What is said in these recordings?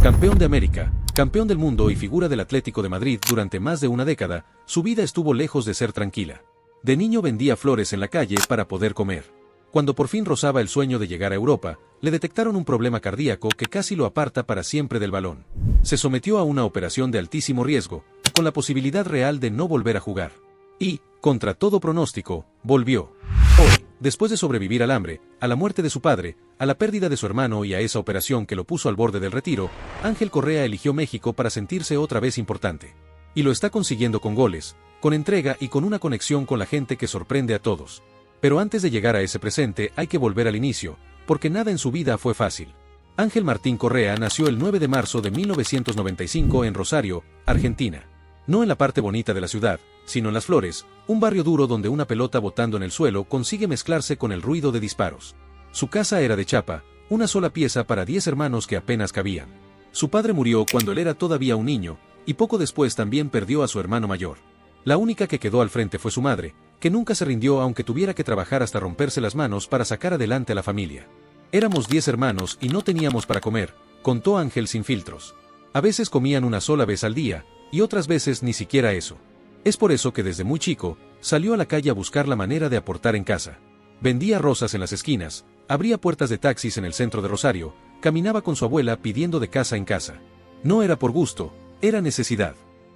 Campeón de América, campeón del mundo y figura del Atlético de Madrid durante más de una década, su vida estuvo lejos de ser tranquila. De niño vendía flores en la calle para poder comer. Cuando por fin rozaba el sueño de llegar a Europa, le detectaron un problema cardíaco que casi lo aparta para siempre del balón. Se sometió a una operación de altísimo riesgo, con la posibilidad real de no volver a jugar. Y, contra todo pronóstico, volvió. Hoy, después de sobrevivir al hambre, a la muerte de su padre, a la pérdida de su hermano y a esa operación que lo puso al borde del retiro, Ángel Correa eligió México para sentirse otra vez importante. Y lo está consiguiendo con goles, con entrega y con una conexión con la gente que sorprende a todos. Pero antes de llegar a ese presente hay que volver al inicio, porque nada en su vida fue fácil. Ángel Martín Correa nació el 9 de marzo de 1995 en Rosario, Argentina. No en la parte bonita de la ciudad, sino en Las Flores, un barrio duro donde una pelota botando en el suelo consigue mezclarse con el ruido de disparos. Su casa era de chapa, una sola pieza para 10 hermanos que apenas cabían. Su padre murió cuando él era todavía un niño, y poco después también perdió a su hermano mayor. La única que quedó al frente fue su madre, que nunca se rindió aunque tuviera que trabajar hasta romperse las manos para sacar adelante a la familia. Éramos 10 hermanos y no teníamos para comer, contó Ángel sin filtros. A veces comían una sola vez al día, y otras veces ni siquiera eso. Es por eso que desde muy chico, salió a la calle a buscar la manera de aportar en casa. Vendía rosas en las esquinas, abría puertas de taxis en el centro de Rosario, caminaba con su abuela pidiendo de casa en casa. No era por gusto, era necesidad.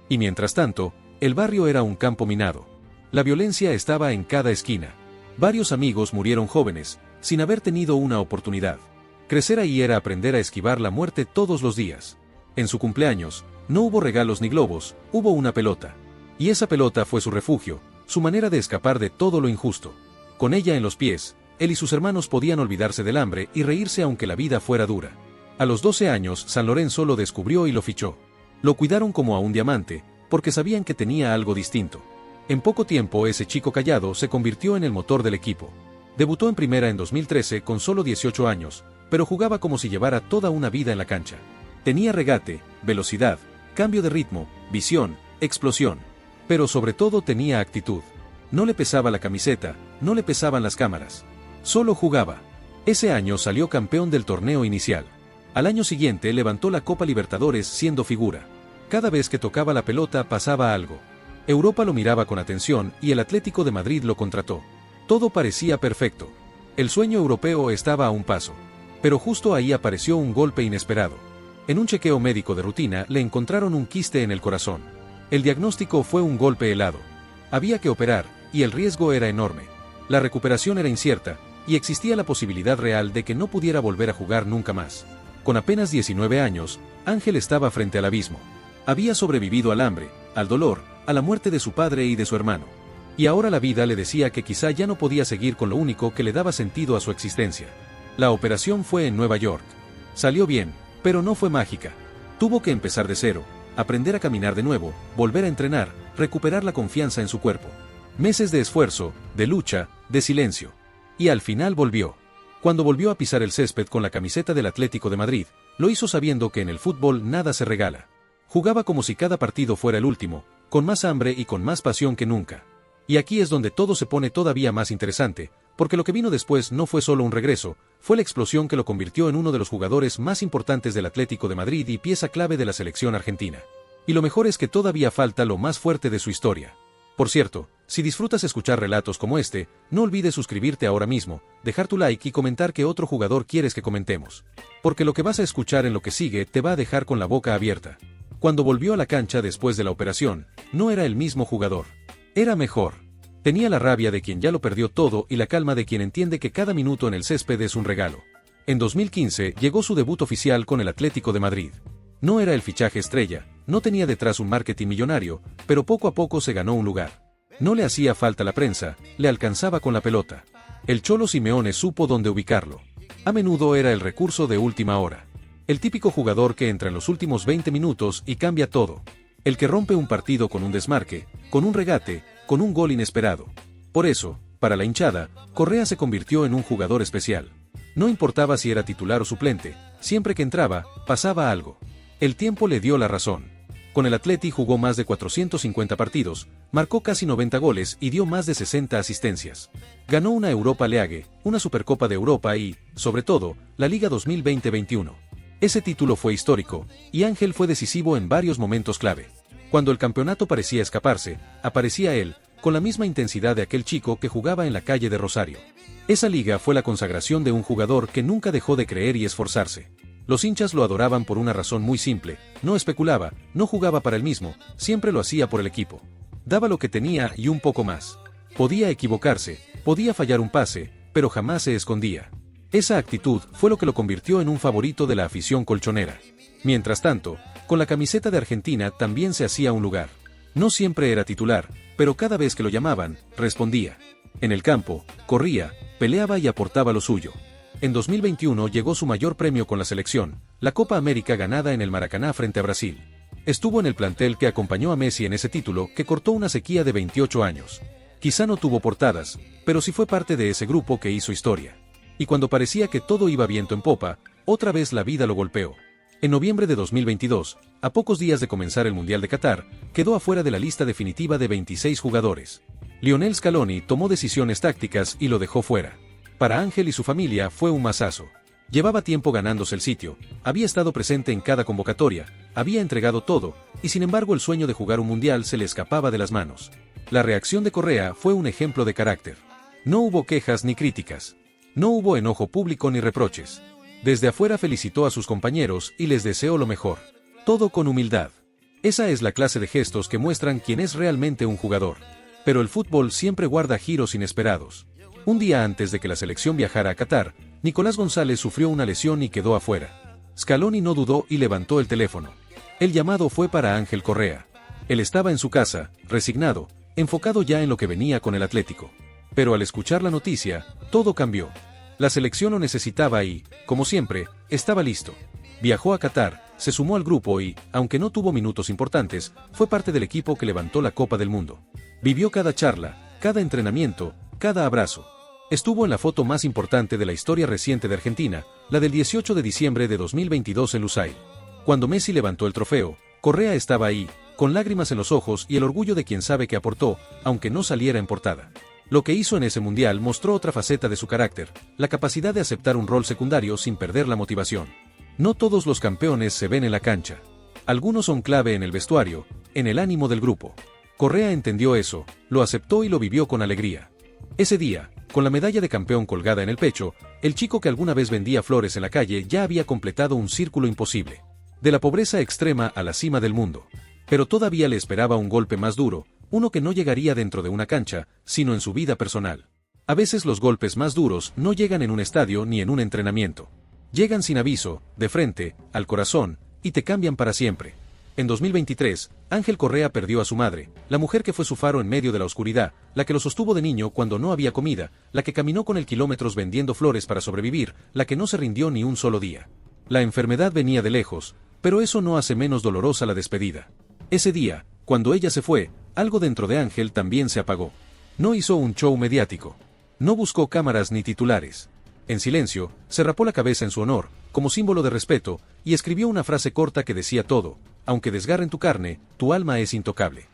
Y mientras tanto, el barrio era un campo minado. La violencia estaba en cada esquina. Varios amigos murieron jóvenes, sin haber tenido una oportunidad. Crecer ahí era aprender a esquivar la muerte todos los días. En su cumpleaños, no hubo regalos ni globos, hubo una pelota. Y esa pelota fue su refugio, su manera de escapar de todo lo injusto. Con ella en los pies, él y sus hermanos podían olvidarse del hambre y reírse aunque la vida fuera dura. A los 12 años, San Lorenzo lo descubrió y lo fichó. Lo cuidaron como a un diamante, porque sabían que tenía algo distinto. En poco tiempo ese chico callado se convirtió en el motor del equipo. Debutó en primera en 2013 con solo 18 años, pero jugaba como si llevara toda una vida en la cancha. Tenía regate, velocidad, cambio de ritmo, visión, explosión. Pero sobre todo tenía actitud. No le pesaba la camiseta, no le pesaban las cámaras. Solo jugaba. Ese año salió campeón del torneo inicial. Al año siguiente levantó la Copa Libertadores siendo figura. Cada vez que tocaba la pelota pasaba algo. Europa lo miraba con atención y el Atlético de Madrid lo contrató. Todo parecía perfecto. El sueño europeo estaba a un paso. Pero justo ahí apareció un golpe inesperado. En un chequeo médico de rutina le encontraron un quiste en el corazón. El diagnóstico fue un golpe helado. Había que operar, y el riesgo era enorme. La recuperación era incierta, y existía la posibilidad real de que no pudiera volver a jugar nunca más. Con apenas 19 años, Ángel estaba frente al abismo. Había sobrevivido al hambre, al dolor, a la muerte de su padre y de su hermano. Y ahora la vida le decía que quizá ya no podía seguir con lo único que le daba sentido a su existencia. La operación fue en Nueva York. Salió bien, pero no fue mágica. Tuvo que empezar de cero, aprender a caminar de nuevo, volver a entrenar, recuperar la confianza en su cuerpo. Meses de esfuerzo, de lucha, de silencio. Y al final volvió. Cuando volvió a pisar el césped con la camiseta del Atlético de Madrid, lo hizo sabiendo que en el fútbol nada se regala. Jugaba como si cada partido fuera el último, con más hambre y con más pasión que nunca. Y aquí es donde todo se pone todavía más interesante, porque lo que vino después no fue solo un regreso, fue la explosión que lo convirtió en uno de los jugadores más importantes del Atlético de Madrid y pieza clave de la selección argentina. Y lo mejor es que todavía falta lo más fuerte de su historia. Por cierto, si disfrutas escuchar relatos como este, no olvides suscribirte ahora mismo, dejar tu like y comentar qué otro jugador quieres que comentemos. Porque lo que vas a escuchar en lo que sigue te va a dejar con la boca abierta. Cuando volvió a la cancha después de la operación, no era el mismo jugador. Era mejor. Tenía la rabia de quien ya lo perdió todo y la calma de quien entiende que cada minuto en el césped es un regalo. En 2015 llegó su debut oficial con el Atlético de Madrid. No era el fichaje estrella, no tenía detrás un marketing millonario, pero poco a poco se ganó un lugar. No le hacía falta la prensa, le alcanzaba con la pelota. El Cholo Simeone supo dónde ubicarlo. A menudo era el recurso de última hora. El típico jugador que entra en los últimos 20 minutos y cambia todo. El que rompe un partido con un desmarque, con un regate, con un gol inesperado. Por eso, para la hinchada, Correa se convirtió en un jugador especial. No importaba si era titular o suplente, siempre que entraba, pasaba algo. El tiempo le dio la razón. Con el Atleti jugó más de 450 partidos, marcó casi 90 goles y dio más de 60 asistencias. Ganó una Europa League, una Supercopa de Europa y, sobre todo, la Liga 2020-21. Ese título fue histórico, y Ángel fue decisivo en varios momentos clave. Cuando el campeonato parecía escaparse, aparecía él, con la misma intensidad de aquel chico que jugaba en la calle de Rosario. Esa liga fue la consagración de un jugador que nunca dejó de creer y esforzarse. Los hinchas lo adoraban por una razón muy simple: no especulaba, no jugaba para él mismo, siempre lo hacía por el equipo. Daba lo que tenía y un poco más. Podía equivocarse, podía fallar un pase, pero jamás se escondía. Esa actitud fue lo que lo convirtió en un favorito de la afición colchonera. Mientras tanto, con la camiseta de Argentina también se hacía un lugar. No siempre era titular, pero cada vez que lo llamaban, respondía. En el campo, corría, peleaba y aportaba lo suyo. En 2021 llegó su mayor premio con la selección, la Copa América ganada en el Maracaná frente a Brasil. Estuvo en el plantel que acompañó a Messi en ese título que cortó una sequía de 28 años. Quizá no tuvo portadas, pero sí fue parte de ese grupo que hizo historia. Y cuando parecía que todo iba viento en popa, otra vez la vida lo golpeó. En noviembre de 2022, a pocos días de comenzar el Mundial de Qatar, quedó afuera de la lista definitiva de 26 jugadores. Lionel Scaloni tomó decisiones tácticas y lo dejó fuera. Para Ángel y su familia fue un mazazo. Llevaba tiempo ganándose el sitio, había estado presente en cada convocatoria, había entregado todo, y sin embargo el sueño de jugar un Mundial se le escapaba de las manos. La reacción de Correa fue un ejemplo de carácter. No hubo quejas ni críticas. No hubo enojo público ni reproches. Desde afuera felicitó a sus compañeros y les deseó lo mejor. Todo con humildad. Esa es la clase de gestos que muestran quién es realmente un jugador. Pero el fútbol siempre guarda giros inesperados. Un día antes de que la selección viajara a Qatar, Nicolás González sufrió una lesión y quedó afuera. Scaloni no dudó y levantó el teléfono. El llamado fue para Ángel Correa. Él estaba en su casa, resignado, enfocado ya en lo que venía con el Atlético. Pero al escuchar la noticia, todo cambió. La selección lo necesitaba y, como siempre, estaba listo. Viajó a Qatar, se sumó al grupo y, aunque no tuvo minutos importantes, fue parte del equipo que levantó la Copa del Mundo. Vivió cada charla, cada entrenamiento, cada abrazo. Estuvo en la foto más importante de la historia reciente de Argentina, la del 18 de diciembre de 2022 en Lusail. Cuando Messi levantó el trofeo, Correa estaba ahí, con lágrimas en los ojos y el orgullo de quien sabe que aportó, aunque no saliera en portada. Lo que hizo en ese mundial mostró otra faceta de su carácter, la capacidad de aceptar un rol secundario sin perder la motivación. No todos los campeones se ven en la cancha. Algunos son clave en el vestuario, en el ánimo del grupo. Correa entendió eso, lo aceptó y lo vivió con alegría. Ese día, con la medalla de campeón colgada en el pecho, el chico que alguna vez vendía flores en la calle ya había completado un círculo imposible. De la pobreza extrema a la cima del mundo. Pero todavía le esperaba un golpe más duro, uno que no llegaría dentro de una cancha, sino en su vida personal. A veces los golpes más duros no llegan en un estadio ni en un entrenamiento. Llegan sin aviso, de frente, al corazón, y te cambian para siempre. En 2023, Ángel Correa perdió a su madre, la mujer que fue su faro en medio de la oscuridad, la que lo sostuvo de niño cuando no había comida, la que caminó con él kilómetros vendiendo flores para sobrevivir, la que no se rindió ni un solo día. La enfermedad venía de lejos, pero eso no hace menos dolorosa la despedida. Ese día, cuando ella se fue, algo dentro de Ángel también se apagó. No hizo un show mediático. No buscó cámaras ni titulares. En silencio, se rapó la cabeza en su honor, como símbolo de respeto, y escribió una frase corta que decía todo: aunque desgarren tu carne, tu alma es intocable.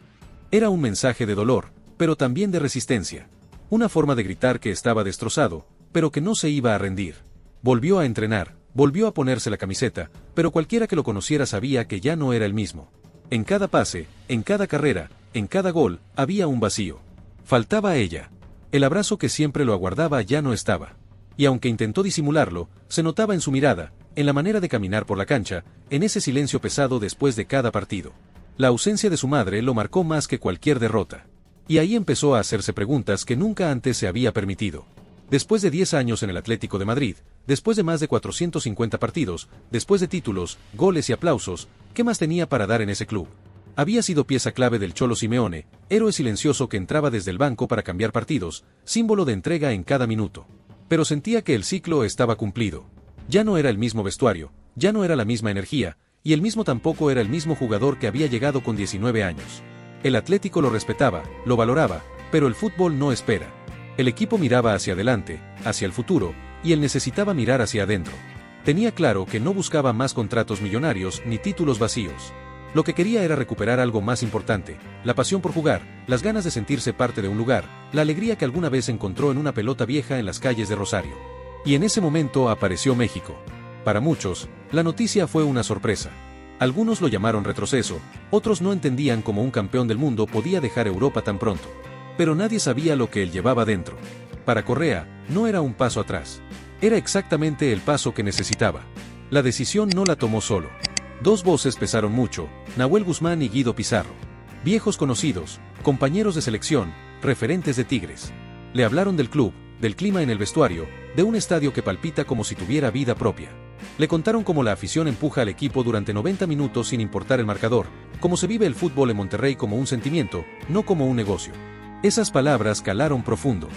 Era un mensaje de dolor, pero también de resistencia. Una forma de gritar que estaba destrozado, pero que no se iba a rendir. Volvió a entrenar, volvió a ponerse la camiseta, pero cualquiera que lo conociera sabía que ya no era el mismo. En cada pase, en cada carrera, en cada gol, había un vacío. Faltaba ella. El abrazo que siempre lo aguardaba ya no estaba. Y aunque intentó disimularlo, se notaba en su mirada, en la manera de caminar por la cancha, en ese silencio pesado después de cada partido. La ausencia de su madre lo marcó más que cualquier derrota. Y ahí empezó a hacerse preguntas que nunca antes se había permitido. Después de 10 años en el Atlético de Madrid, después de más de 450 partidos, después de títulos, goles y aplausos, ¿qué más tenía para dar en ese club? Había sido pieza clave del Cholo Simeone, héroe silencioso que entraba desde el banco para cambiar partidos, símbolo de entrega en cada minuto. Pero sentía que el ciclo estaba cumplido. Ya no era el mismo vestuario, ya no era la misma energía, y él mismo tampoco era el mismo jugador que había llegado con 19 años. El Atlético lo respetaba, lo valoraba, pero el fútbol no espera. El equipo miraba hacia adelante, hacia el futuro, y él necesitaba mirar hacia adentro. Tenía claro que no buscaba más contratos millonarios ni títulos vacíos. Lo que quería era recuperar algo más importante: la pasión por jugar, las ganas de sentirse parte de un lugar, la alegría que alguna vez encontró en una pelota vieja en las calles de Rosario. Y en ese momento apareció México. Para muchos, La noticia fue una sorpresa. Algunos lo llamaron retroceso, otros no entendían cómo un campeón del mundo podía dejar Europa tan pronto. Pero nadie sabía lo que él llevaba dentro. Para Correa, no era un paso atrás. Era exactamente el paso que necesitaba. La decisión no la tomó solo. Dos voces pesaron mucho, Nahuel Guzmán y Guido Pizarro. Viejos conocidos, compañeros de selección, referentes de Tigres. Le hablaron del club, del clima en el vestuario, de un estadio que palpita como si tuviera vida propia. Le contaron cómo la afición empuja al equipo durante 90 minutos sin importar el marcador, cómo se vive el fútbol en Monterrey como un sentimiento, no como un negocio. Esas palabras calaron profundo.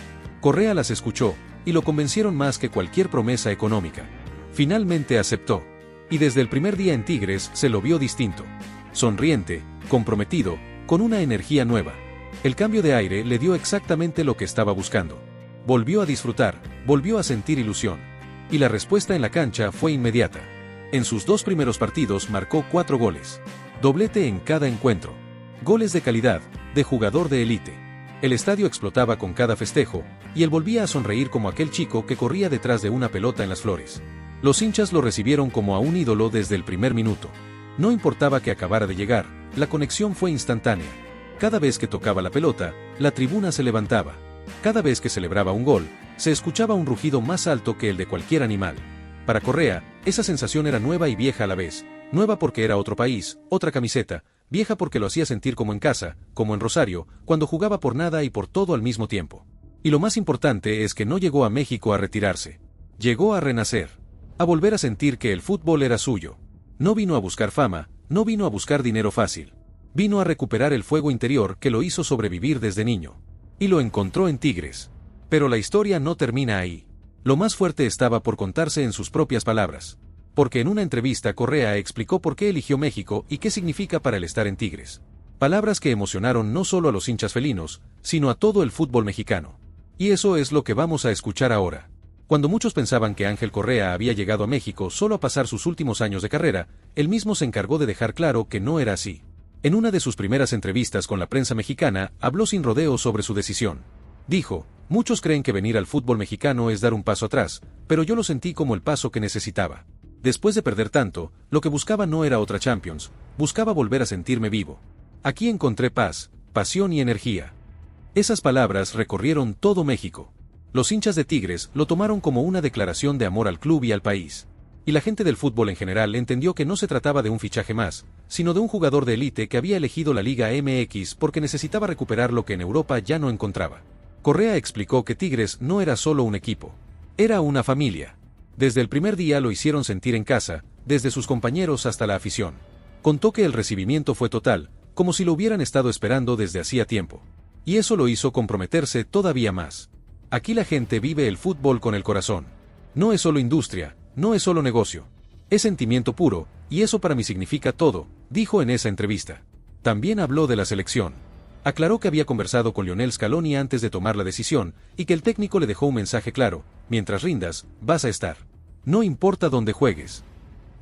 Correa las escuchó, y lo convencieron más que cualquier promesa económica. Finalmente aceptó. Y desde el primer día en Tigres se lo vio distinto. Sonriente, comprometido, con una energía nueva. El cambio de aire le dio exactamente lo que estaba buscando. Volvió a disfrutar, volvió a sentir ilusión. Y la respuesta en la cancha fue inmediata. En sus 2 primeros partidos marcó 4 goles. Doblete en cada encuentro. Goles de calidad, de jugador de élite. El estadio explotaba con cada festejo, y él volvía a sonreír como aquel chico que corría detrás de una pelota en las flores. Los hinchas lo recibieron como a un ídolo desde el primer minuto. No importaba que acabara de llegar, la conexión fue instantánea. Cada vez que tocaba la pelota, la tribuna se levantaba. Cada vez que celebraba un gol, se escuchaba un rugido más alto que el de cualquier animal. Para Correa, esa sensación era nueva y vieja a la vez. Nueva porque era otro país, otra camiseta, vieja porque lo hacía sentir como en casa, como en Rosario, cuando jugaba por nada y por todo al mismo tiempo. Y lo más importante es que no llegó a México a retirarse. Llegó a renacer. A volver a sentir que el fútbol era suyo. No vino a buscar fama, no vino a buscar dinero fácil. Vino a recuperar el fuego interior que lo hizo sobrevivir desde niño. Y lo encontró en Tigres. Pero la historia no termina ahí. Lo más fuerte estaba por contarse en sus propias palabras. Porque en una entrevista Correa explicó por qué eligió México y qué significa para él estar en Tigres. Palabras que emocionaron no solo a los hinchas felinos, sino a todo el fútbol mexicano. Y eso es lo que vamos a escuchar ahora. Cuando muchos pensaban que Ángel Correa había llegado a México solo a pasar sus últimos años de carrera, él mismo se encargó de dejar claro que no era así. En una de sus primeras entrevistas con la prensa mexicana, habló sin rodeos sobre su decisión. Dijo, muchos creen que venir al fútbol mexicano es dar un paso atrás, pero yo lo sentí como el paso que necesitaba. Después de perder tanto, lo que buscaba no era otra Champions, buscaba volver a sentirme vivo. Aquí encontré paz, pasión y energía. Esas palabras recorrieron todo México. Los hinchas de Tigres lo tomaron como una declaración de amor al club y al país. Y la gente del fútbol en general entendió que no se trataba de un fichaje más, sino de un jugador de élite que había elegido la Liga MX porque necesitaba recuperar lo que en Europa ya no encontraba. Correa explicó que Tigres no era solo un equipo. Era una familia. Desde el primer día lo hicieron sentir en casa, desde sus compañeros hasta la afición. Contó que el recibimiento fue total, como si lo hubieran estado esperando desde hacía tiempo. Y eso lo hizo comprometerse todavía más. Aquí la gente vive el fútbol con el corazón. No es solo industria, no es solo negocio. Es sentimiento puro, y eso para mí significa todo, dijo en esa entrevista. También habló de la selección. Aclaró que había conversado con Lionel Scaloni antes de tomar la decisión, y que el técnico le dejó un mensaje claro, mientras rindas, vas a estar. No importa dónde juegues.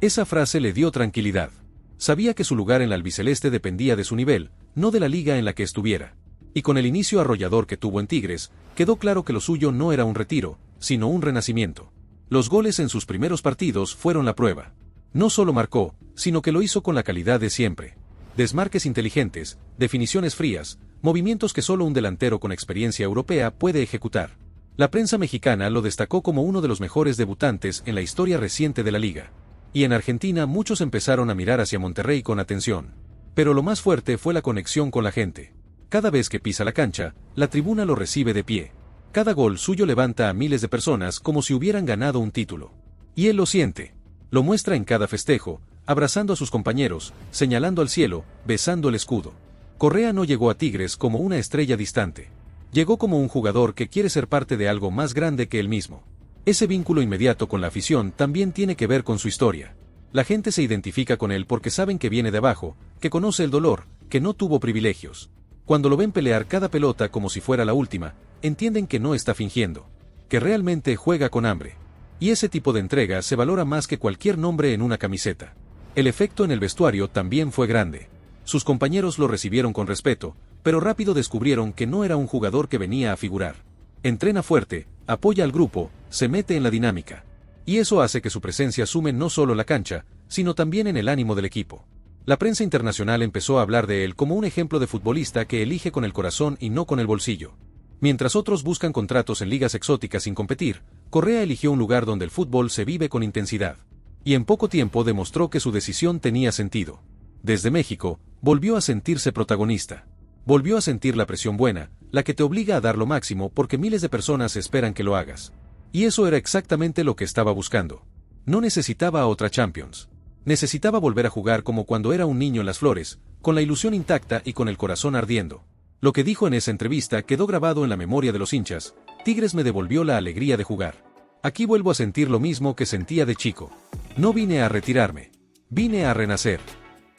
Esa frase le dio tranquilidad. Sabía que su lugar en la albiceleste dependía de su nivel, no de la liga en la que estuviera. Y con el inicio arrollador que tuvo en Tigres, quedó claro que lo suyo no era un retiro, sino un renacimiento. Los goles en sus primeros partidos fueron la prueba. No solo marcó, sino que lo hizo con la calidad de siempre. Desmarques inteligentes, definiciones frías, movimientos que solo un delantero con experiencia europea puede ejecutar. La prensa mexicana lo destacó como uno de los mejores debutantes en la historia reciente de la liga. Y en Argentina muchos empezaron a mirar hacia Monterrey con atención. Pero lo más fuerte fue la conexión con la gente. Cada vez que pisa la cancha, la tribuna lo recibe de pie. Cada gol suyo levanta a miles de personas como si hubieran ganado un título. Y él lo siente. Lo muestra en cada festejo, abrazando a sus compañeros, señalando al cielo, besando el escudo. Correa no llegó a Tigres como una estrella distante. Llegó como un jugador que quiere ser parte de algo más grande que él mismo. Ese vínculo inmediato con la afición también tiene que ver con su historia. La gente se identifica con él porque saben que viene de abajo, que conoce el dolor, que no tuvo privilegios. Cuando lo ven pelear cada pelota como si fuera la última, entienden que no está fingiendo, que realmente juega con hambre. Y ese tipo de entrega se valora más que cualquier nombre en una camiseta. El efecto en el vestuario también fue grande. Sus compañeros lo recibieron con respeto, pero rápido descubrieron que no era un jugador que venía a figurar. Entrena fuerte, apoya al grupo, se mete en la dinámica. Y eso hace que su presencia sume no solo en la cancha, sino también en el ánimo del equipo. La prensa internacional empezó a hablar de él como un ejemplo de futbolista que elige con el corazón y no con el bolsillo. Mientras otros buscan contratos en ligas exóticas sin competir, Correa eligió un lugar donde el fútbol se vive con intensidad. Y en poco tiempo demostró que su decisión tenía sentido. Desde México, volvió a sentirse protagonista. Volvió a sentir la presión buena, la que te obliga a dar lo máximo porque miles de personas esperan que lo hagas. Y eso era exactamente lo que estaba buscando. No necesitaba a otra Champions. Necesitaba volver a jugar como cuando era un niño en las flores, con la ilusión intacta y con el corazón ardiendo. Lo que dijo en esa entrevista quedó grabado en la memoria de los hinchas: Tigres me devolvió la alegría de jugar. Aquí vuelvo a sentir lo mismo que sentía de chico. No vine a retirarme. Vine a renacer.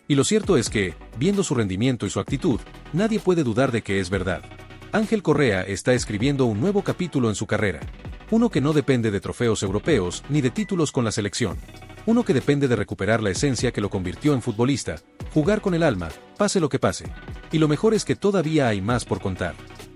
Y lo cierto es que, viendo su rendimiento y su actitud, nadie puede dudar de que es verdad. Ángel Correa está escribiendo un nuevo capítulo en su carrera. Uno que no depende de trofeos europeos ni de títulos con la selección. Uno que depende de recuperar la esencia que lo convirtió en futbolista, jugar con el alma, pase lo que pase. Y lo mejor es que todavía hay más por contar.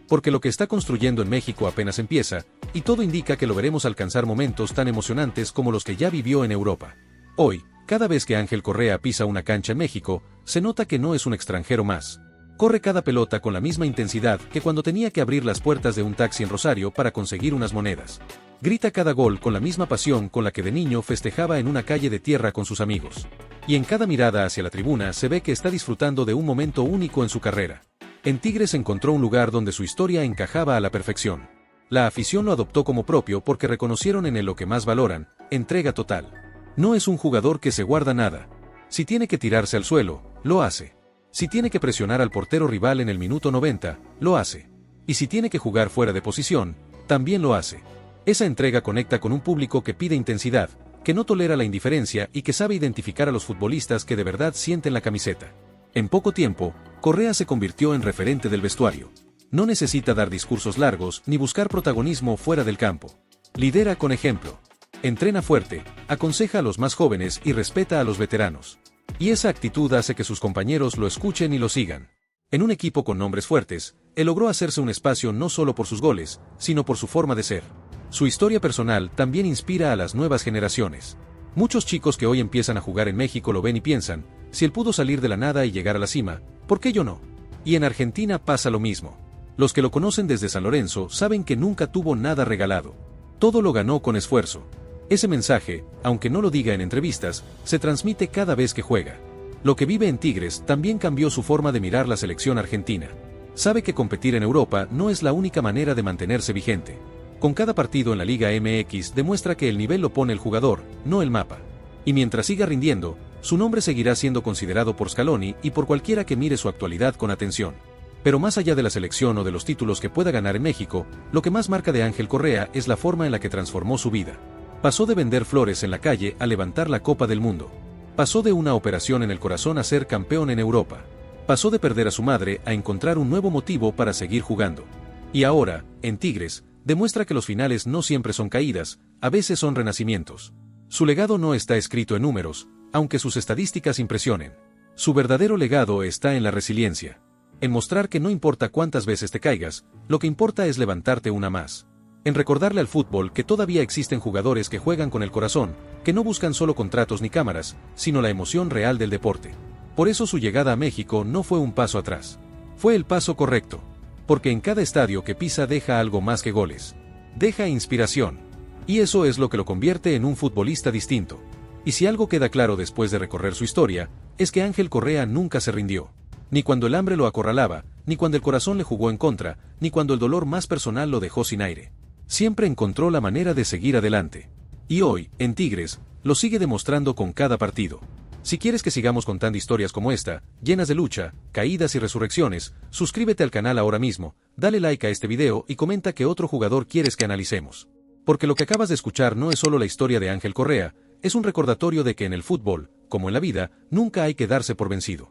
Porque lo que está construyendo en México apenas empieza, y todo indica que lo veremos alcanzar momentos tan emocionantes como los que ya vivió en Europa. Hoy, cada vez que Ángel Correa pisa una cancha en México, se nota que no es un extranjero más. Corre cada pelota con la misma intensidad que cuando tenía que abrir las puertas de un taxi en Rosario para conseguir unas monedas. Grita cada gol con la misma pasión con la que de niño festejaba en una calle de tierra con sus amigos. Y en cada mirada hacia la tribuna se ve que está disfrutando de un momento único en su carrera. En Tigres encontró un lugar donde su historia encajaba a la perfección. La afición lo adoptó como propio porque reconocieron en él lo que más valoran: entrega total. No es un jugador que se guarda nada. Si tiene que tirarse al suelo, lo hace. Si tiene que presionar al portero rival en el minuto 90, lo hace. Y si tiene que jugar fuera de posición, también lo hace. Esa entrega conecta con un público que pide intensidad, que no tolera la indiferencia y que sabe identificar a los futbolistas que de verdad sienten la camiseta. En poco tiempo, Correa se convirtió en referente del vestuario. No necesita dar discursos largos ni buscar protagonismo fuera del campo. Lidera con ejemplo. Entrena fuerte, aconseja a los más jóvenes y respeta a los veteranos. Y esa actitud hace que sus compañeros lo escuchen y lo sigan. En un equipo con nombres fuertes, él logró hacerse un espacio no solo por sus goles, sino por su forma de ser. Su historia personal también inspira a las nuevas generaciones. Muchos chicos que hoy empiezan a jugar en México lo ven y piensan: si él pudo salir de la nada y llegar a la cima, ¿por qué yo no? Y en Argentina pasa lo mismo. Los que lo conocen desde San Lorenzo saben que nunca tuvo nada regalado. Todo lo ganó con esfuerzo. Ese mensaje, aunque no lo diga en entrevistas, se transmite cada vez que juega. Lo que vive en Tigres también cambió su forma de mirar la selección argentina. Sabe que competir en Europa no es la única manera de mantenerse vigente. Con cada partido en la Liga MX demuestra que el nivel lo pone el jugador, no el mapa. Y mientras siga rindiendo, su nombre seguirá siendo considerado por Scaloni y por cualquiera que mire su actualidad con atención. Pero más allá de la selección o de los títulos que pueda ganar en México, lo que más marca de Ángel Correa es la forma en la que transformó su vida. Pasó de vender flores en la calle a levantar la Copa del Mundo. Pasó de una operación en el corazón a ser campeón en Europa. Pasó de perder a su madre a encontrar un nuevo motivo para seguir jugando. Y ahora, en Tigres, demuestra que los finales no siempre son caídas, a veces son renacimientos. Su legado no está escrito en números, aunque sus estadísticas impresionen. Su verdadero legado está en la resiliencia. En mostrar que no importa cuántas veces te caigas, lo que importa es levantarte una más. En recordarle al fútbol que todavía existen jugadores que juegan con el corazón, que no buscan solo contratos ni cámaras, sino la emoción real del deporte. Por eso su llegada a México no fue un paso atrás. Fue el paso correcto. Porque en cada estadio que pisa deja algo más que goles. Deja inspiración. Y eso es lo que lo convierte en un futbolista distinto. Y si algo queda claro después de recorrer su historia, es que Ángel Correa nunca se rindió. Ni cuando el hambre lo acorralaba, ni cuando el corazón le jugó en contra, ni cuando el dolor más personal lo dejó sin aire. Siempre encontró la manera de seguir adelante. Y hoy, en Tigres, lo sigue demostrando con cada partido. Si quieres que sigamos contando historias como esta, llenas de lucha, caídas y resurrecciones, suscríbete al canal ahora mismo, dale like a este video y comenta qué otro jugador quieres que analicemos. Porque lo que acabas de escuchar no es solo la historia de Ángel Correa, es un recordatorio de que en el fútbol, como en la vida, nunca hay que darse por vencido.